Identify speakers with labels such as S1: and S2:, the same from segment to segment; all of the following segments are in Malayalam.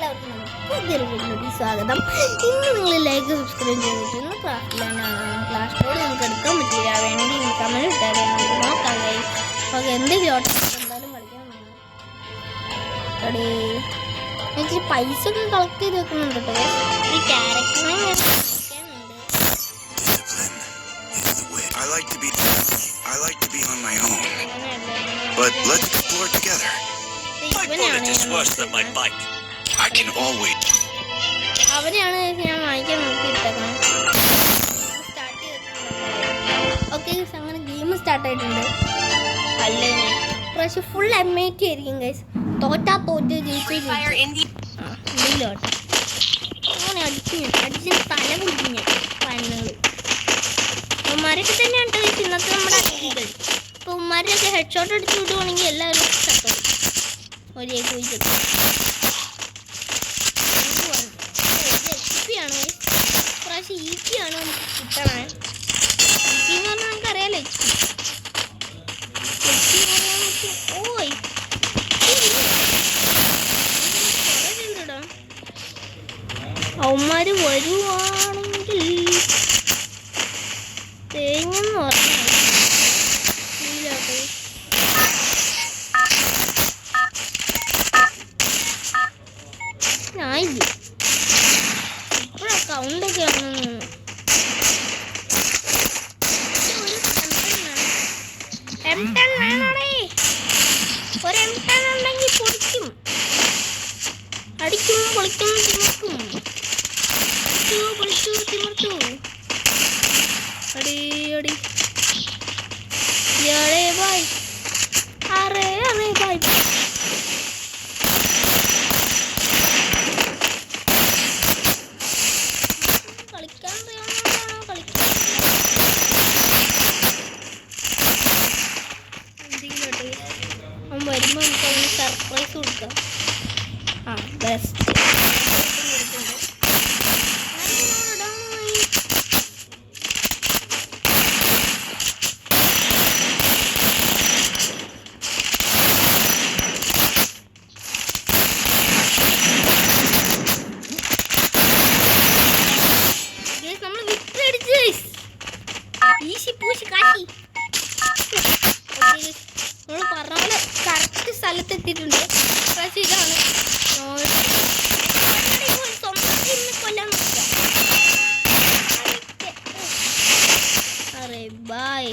S1: എല്ലാവർക്കും പുതിയൊരു വീഡിയോയിലേക്ക് സ്വാഗതം. ഇന്ന് നിങ്ങൾ ലൈക്ക് സബ്സ്ക്രൈബ് ചെയ്തിട്ടുണ്ട്. ക്ലാസ്സിലാണ് ക്ലാസ് കോഡ് നമുക്ക് എടുക്കാൻ പറ്റില്ല. വേണമെങ്കിൽ നിങ്ങൾ കമൻറ്റ് ഇട്ടാൽ നമുക്ക് നോക്കാം. ഓക്കെ, എന്തെങ്കിലും എന്തായാലും കളിക്കാൻ എനിക്ക് പൈസ ഒക്കെ കളക്ട് ചെയ്ത് വെക്കുന്നുണ്ട് കേട്ടോ. ഈ ക്യാരക്ടറിനെ
S2: I like to be on my own, but let's explore together. I can always.
S1: അവരെയാണ് ഞാൻ വാങ്ങിക്കാൻ നോക്കിയിട്ടേക്കണം. ഓക്കെ, അങ്ങനെ ഗെയിം സ്റ്റാർട്ട് ആയിട്ടുണ്ട്. അല്ലേ പക്ഷെ ഫുൾ MIT ആയിരിക്കും ഗൈസ്. തോറ്റാ തോറ്റ് ജയിച്ചു അങ്ങനെ അടിച്ച് തല കുടിക്കും ഞാൻ പന്നുകൾ. ഉമ്മാരൊക്കെ തന്നെയാണ് കേട്ടോ ഇന്നത്തെ നമ്മുടെ അടികൾ. അപ്പോൾ ഉമ്മാരൊക്കെ ഹെഡ് ഷോട്ട് അടിച്ച് വിടുവാണെങ്കിൽ എല്ലാവരും ചത്തോ ഒരേ പോയി ചത്തു. പ്രാവശ്യം ഈപ്പി ആണ് നമുക്ക് കിട്ടണേ. ഈപ്പി എന്ന് പറഞ്ഞാൽ നമുക്കറിയാലോ ഓയ് അവന്മാര് വരുവാണെങ്കിൽ തേങ്ങെന്ന് പറഞ്ഞാൽ ഞാനില്ല ഇപ്പോഴാ കൗണ്ടൊക്കെ ആണെന്ന്. M10 വേണോടേ. ഒരു M10 ഉണ്ടെങ്കിൽ പൊടിക്കും, അടിക്കും, പൊളിക്കും, തിമിർക്കും. പൊളിച്ചു തിമിർത്തു അടി അടി യാടേ ബായ് അറേ അറേ ബായ്. കളിക്കാൻ അറിയാവുന്നതാണോ കളിക്കാൻ എന്തെങ്കിലും അവൻ വരുമ്പോൾ നമുക്ക് അവന് സർപ്രൈസ് കൊടുക്കാം. ആ ബെസ്റ്റ് നമ്മൾ പറഞ്ഞ പോലെ കറക്റ്റ് സ്ഥലത്തെത്തിയിട്ടുണ്ട്. പക്ഷേ ഇതാണ് സ്വന്തം ടീമിനെ കൊല്ലാൻ നോക്കുക. അറേ ബായ്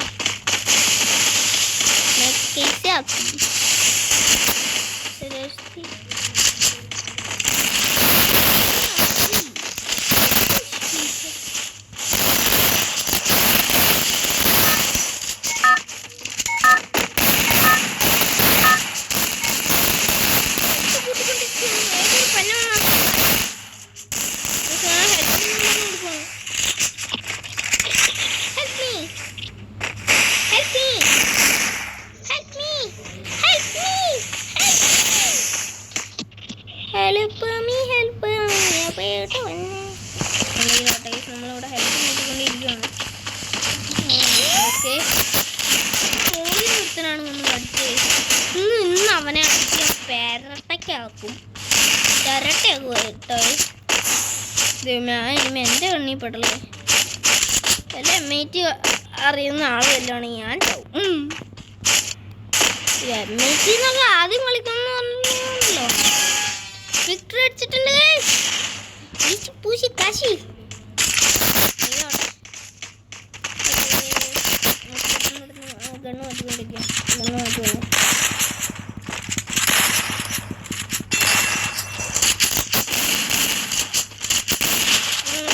S1: നമ്മളിവിടെ ഹെൽപ്പ് ചെയ്തുകൊണ്ടിരിക്കുകയാണ്. ഓക്കെ, കോഴി നിർത്തനാണ് നമ്മൾ അടിച്ചത്. ഇന്ന് അവനെ അടിച്ച് പെരട്ടയ്ക്കാക്കും, ചിരട്ടയാക്കും കേട്ടോ. ഞാൻ ഇനി എൻ്റെ കണ്ണി പെടലേ വല്ല MIT അറിയുന്ന ആൾ വല്ലതാണെങ്കിൽ ഞാൻ ചാവും. MIT എന്നൊക്കെ ആദ്യം കളിക്കുന്നു പറഞ്ഞല്ലോ. വിക്ടറി അടിച്ചിട്ടുണ്ട് പൂശി കാശി. ഗണ്ണ് മാറ്റിക്കൊണ്ടിരിക്കുക.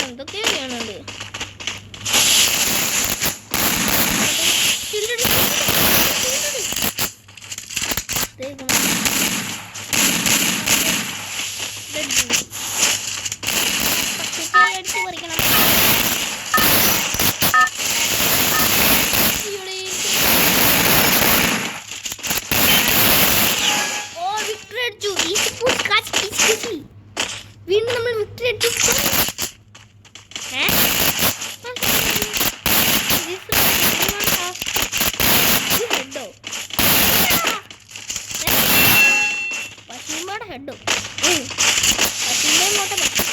S1: എന്തൊക്കെയോ ചെയ്യാനുണ്ട്. വീണ്ടും നമ്മൾ വിക്ടറി അടിച്ചു. ഹെഡോ പറ്റില്ല ഇങ്ങോട്ടെ പറ്റും.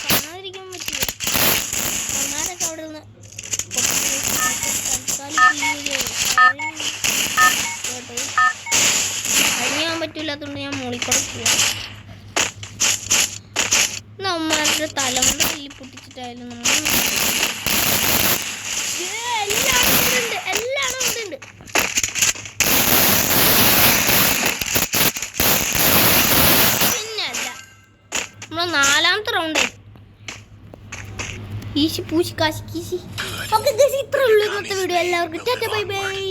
S1: കാണാതിരിക്കാൻ പറ്റില്ല. അവന്മാരൊക്കെ അവിടെ നിന്ന് കഴിഞ്ഞാൻ പറ്റൂലാത്തോണ്ട് ഞാൻ മുകളിൽക്കൂടെ പോവാം. നമ്മളുടെ തല കൊണ്ട് തല്ലി പൊട്ടിച്ചിട്ടായാലും നമ്മൾ എല്ലാം ഇവിടെ ഉണ്ട്. പിന്നെ അല്ല നമ്മൾ 4ാമത്തെ റൗണ്ടായി. ഈശി പൂശി കാശി കീശി. ഓക്കെ, ഇത്രേ ഉള്ളൂ ഇന്നത്തെ വീഡിയോ. എല്ലാവർക്കും ടാറ്റാ ബൈ ബൈ.